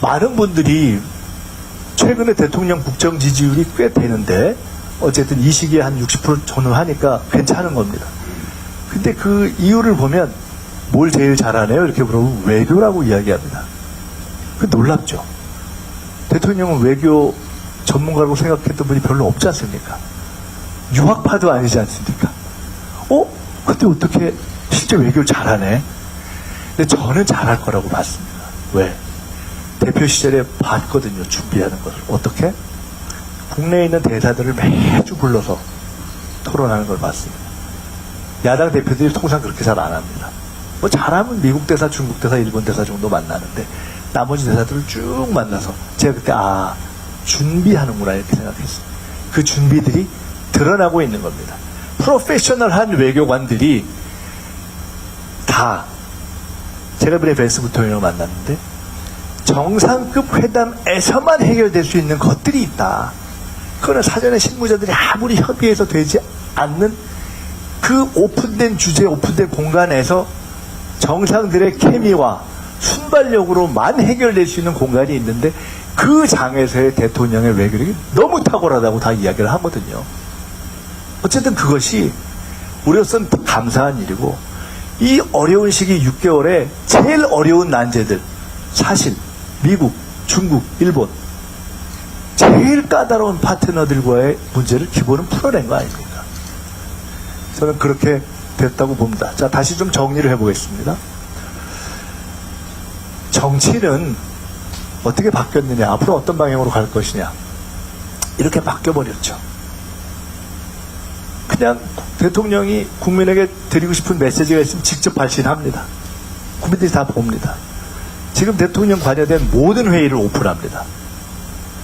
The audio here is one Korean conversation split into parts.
많은 분들이 최근에 대통령 국정 지지율이 꽤 되는데 어쨌든 이 시기에 한 60% 전후하니까 괜찮은 겁니다. 근데 그 이유를 보면 뭘 제일 잘하네요? 이렇게 물어보면 외교라고 이야기합니다. 그 놀랍죠. 대통령은 외교 전문가라고 생각했던 분이 별로 없지 않습니까? 유학파도 아니지 않습니까? 근데 어떻게 실제 외교를 잘하네? 근데 저는 잘할 거라고 봤습니다. 왜? 대표 시절에 봤거든요. 준비하는 것을. 어떻게? 국내에 있는 대사들을 매주 불러서 토론하는 걸 봤습니다. 야당 대표들이 통상 그렇게 잘 안 합니다. 뭐 잘하면 미국 대사, 중국 대사, 일본 대사 정도 만나는데 나머지 대사들을 쭉 만나서 제가 그때 준비하는구나 이렇게 생각했어요. 그 준비들이 드러나고 있는 겁니다. 프로페셔널한 외교관들이 다 제가 이번에 벤스 부통령을 만났는데 정상급 회담에서만 해결될 수 있는 것들이 있다. 그거는 사전에 실무자들이 아무리 협의해서 되지 않는 그 오픈된 주제, 오픈된 공간에서 정상들의 케미와 순발력으로만 해결될 수 있는 공간이 있는데 그 장에서의 대통령의 외교력이 너무 탁월하다고 다 이야기를 하거든요. 어쨌든 그것이 우리로서는 감사한 일이고 이 어려운 시기 6개월에 제일 어려운 난제들 사실 미국, 중국, 일본 제일 까다로운 파트너들과의 문제를 기본은 풀어낸 거 아닙니까? 저는 그렇게 됐다고 봅니다. 자, 다시 좀 정리를 해보겠습니다. 정치는 어떻게 바뀌었느냐, 앞으로 어떤 방향으로 갈 것이냐, 이렇게 바뀌어버렸죠. 그냥 대통령이 국민에게 드리고 싶은 메시지가 있으면 직접 발신합니다. 국민들이 다 봅니다. 지금 대통령 관여된 모든 회의를 오픈합니다.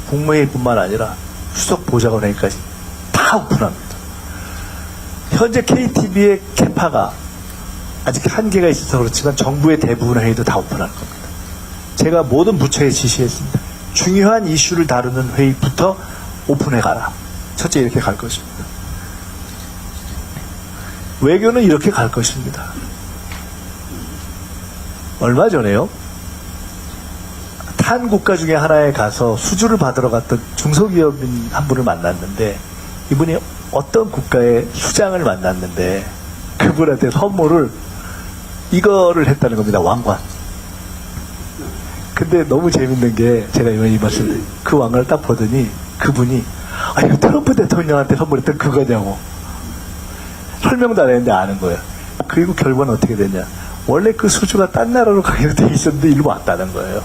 국무회의뿐만 아니라 수석 보좌관 회의까지 다 오픈합니다. 현재 KTV의 캐파가 아직 한계가 있어서 그렇지만 정부의 대부분 회의도 다 오픈할 겁니다. 제가 모든 부처에 지시했습니다. 중요한 이슈를 다루는 회의부터 오픈해가라. 첫째 이렇게 갈 것입니다. 외교는 이렇게 갈 것입니다. 얼마 전에요. 탄 국가 중에 하나에 가서 수주를 받으러 갔던 중소기업인 한 분을 만났는데 이분이 어떤 국가의 수장을 만났는데 그분한테 선물을 이거를 했다는 겁니다. 왕관. 근데 너무 재밌는 게 제가 이번에 입었을 때 그 왕관을 딱 보더니 그분이 이거 트럼프 대통령한테 선물했던 그거냐고 설명도 안 했는데 아는 거예요. 그리고 결과는 어떻게 됐냐. 원래 그 수주가 딴 나라로 가기로 돼 있었는데 일로 왔다는 거예요.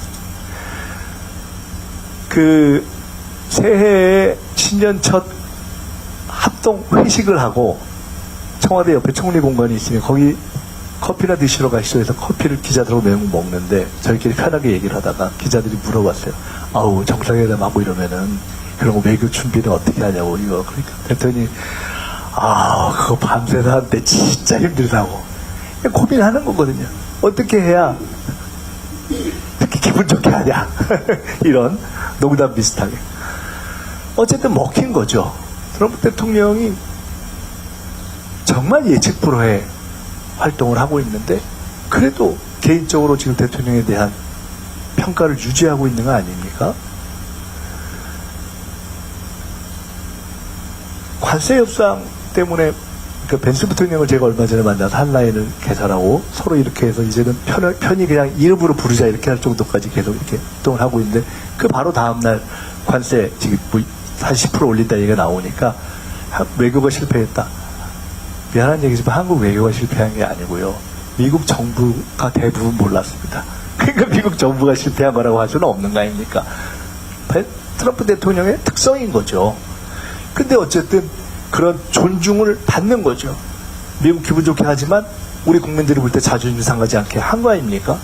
그 새해에 신년 첫 합동 회식을 하고 청와대 옆에 총리 공간이 있으면 거기 커피나 드시러 가시죠 해서 커피를 기자들하고 매우 먹는데 저희끼리 편하게 얘기를 하다가 기자들이 물어봤어요. 정상회담 하고 이러면은 그런 거 외교 준비는 어떻게 하냐고 이거. 그러니까 그랬더니 그거 밤새서 하는데 진짜 힘들다고 고민하는 거거든요. 어떻게 해야 이렇게 기분 좋게 하냐 이런 농담 비슷하게. 어쨌든 먹힌 거죠. 트럼프 대통령이 정말 예측 불허의 활동을 하고 있는데 그래도 개인적으로 지금 대통령에 대한 평가를 유지하고 있는 거 아닙니까? 관세 협상 때문에 그 벤스 부통령을 제가 얼마 전에 만나서 한 라인을 개설하고 서로 이렇게 해서 이제는 편히 그냥 이름으로 부르자 이렇게 할 정도까지 계속 이렇게 활동을 하고 있는데 그 바로 다음날 관세 지금 한 10% 올린다 얘기가 나오니까 외교가 실패했다. 미안한 얘기지만 한국 외교가 실패한 게 아니고요. 미국 정부가 대부분 몰랐습니다. 그러니까 미국 정부가 실패한 거라고 할 수는 없는 거 아닙니까? 트럼프 대통령의 특성인 거죠. 근데 어쨌든 그런 존중을 받는 거죠. 미국 기분 좋게 하지만 우리 국민들이 볼 때 자존심 상하지 않게 한 거 아닙니까?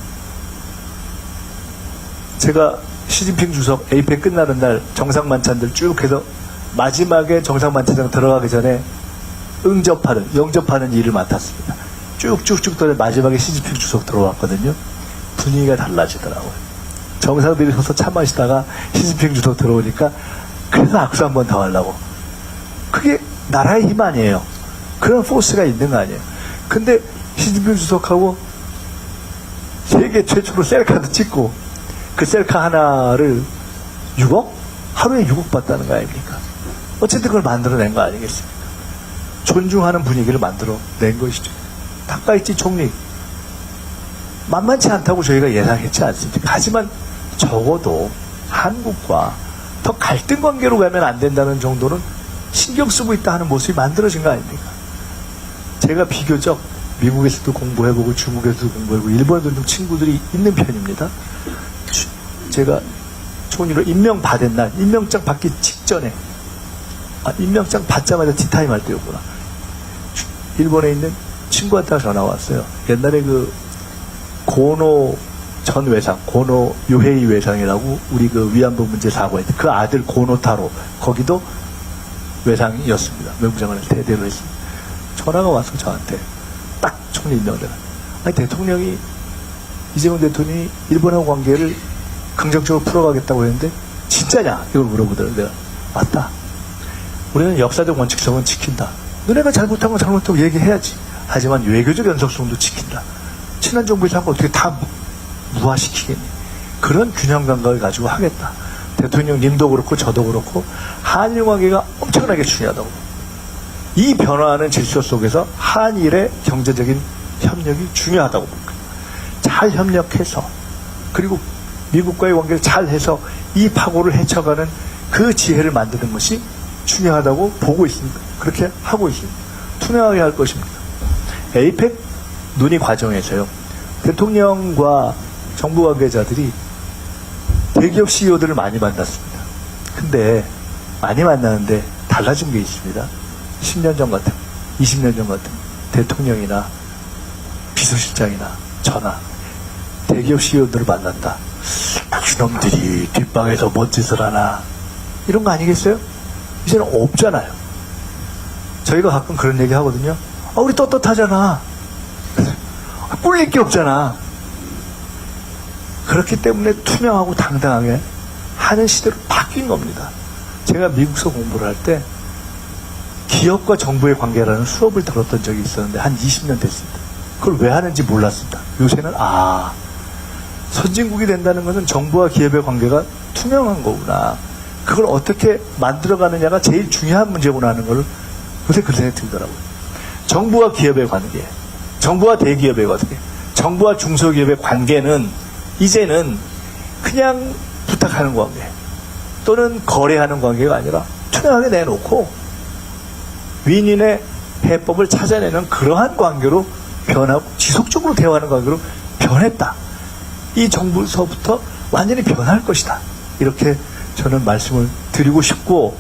제가 시진핑 주석 에이펙 끝나는 날 정상만찬들 쭉 해서 마지막에 정상만찬장 들어가기 전에 영접하는 일을 맡았습니다. 쭉쭉쭉 돌아 마지막에 시진핑 주석 들어왔거든요. 분위기가 달라지더라고요. 정상들이 서서 차 마시다가 시진핑 주석 들어오니까 그래서 악수 한 번 더 하려고. 그게 나라의 힘 아니에요. 그런 포스가 있는 거 아니에요. 근데 시진핑 주석하고 세계 최초로 셀카도 찍고 그 셀카 하나를 6억? 하루에 6억 받다는 거 아닙니까? 어쨌든 그걸 만들어낸 거 아니겠습니까? 존중하는 분위기를 만들어낸 것이죠. 타카이치 총리 만만치 않다고 저희가 예상했지 않습니까? 하지만 적어도 한국과 더 갈등 관계로 가면 안 된다는 정도는 신경 쓰고 있다 하는 모습이 만들어진 거 아닙니까? 제가 비교적 미국에서도 공부해보고 중국에서도 공부해보고 일본에도 좀 친구들이 있는 편입니다. 제가 총리로 임명받은 날, 임명장 받기 직전에, 임명장 받자마자 티타임 할 때였구나. 일본에 있는 친구한테 전화 왔어요. 옛날에 그 고노 전 외상, 고노 요헤이 외상이라고 우리 그 위안부 문제 사고했던 그 아들 고노타로, 거기도 외상이었습니다. 외무장관을 대대로 했습니다. 전화가 와서 저한테 딱 총리 임명되라. 아니, 대통령이, 이재명 대통령이 일본하고 관계를 긍정적으로 풀어가겠다고 했는데 진짜냐? 이걸 물어보더라고요. 내가 맞다. 우리는 역사적 원칙성은 지킨다. 너네가 잘못한 건 잘못하고 얘기해야지. 하지만 외교적 연속성도 지킨다. 친한 정부에서 한 거 어떻게 다 무화시키겠니? 그런 균형 감각을 가지고 하겠다. 대통령님도 그렇고 저도 그렇고 한일 관계가 엄청나게 중요하다고. 이 변화하는 질서 속에서 한일의 경제적인 협력이 중요하다고 봅니다. 잘 협력해서, 그리고 미국과의 관계를 잘 해서 이 파고를 헤쳐가는 그 지혜를 만드는 것이 중요하다고 보고 있습니다. 그렇게 하고 있습니다. 투명하게 할 것입니다. 에이펙 논의 과정에서요, 대통령과 정부 관계자들이 대기업 CEO들을 많이 만났습니다. 근데 많이 만나는데 달라진 게 있습니다. 10년 전 같은, 20년 전 같은 대통령이나 비서실장이나 저나 대기업 CEO들을 만났다. 그놈들이 뒷방에서 뭔 짓을 하나, 이런 거 아니겠어요? 이제는 없잖아요. 저희가 가끔 그런 얘기 하거든요. 우리 떳떳하잖아. 꿀릴 게 없잖아. 그렇기 때문에 투명하고 당당하게 하는 시대로 바뀐 겁니다. 제가 미국서 공부를 할 때 기업과 정부의 관계라는 수업을 들었던 적이 있었는데 한 20년 됐습니다. 그걸 왜 하는지 몰랐습니다. 요새는 선진국이 된다는 것은 정부와 기업의 관계가 투명한 거구나. 그걸 어떻게 만들어가느냐가 제일 중요한 문제구나 하는 걸 요새 그 생각이 들더라고요. 정부와 기업의 관계, 정부와 대기업의 관계, 정부와 중소기업의 관계는 이제는 그냥 부탁하는 관계 또는 거래하는 관계가 아니라 투명하게 내놓고 윈윈의 해법을 찾아내는 그러한 관계로 변하고 지속적으로 대화하는 관계로 변했다. 이 정부서부터 완전히 변할 것이다. 이렇게 저는 말씀을 드리고 싶고,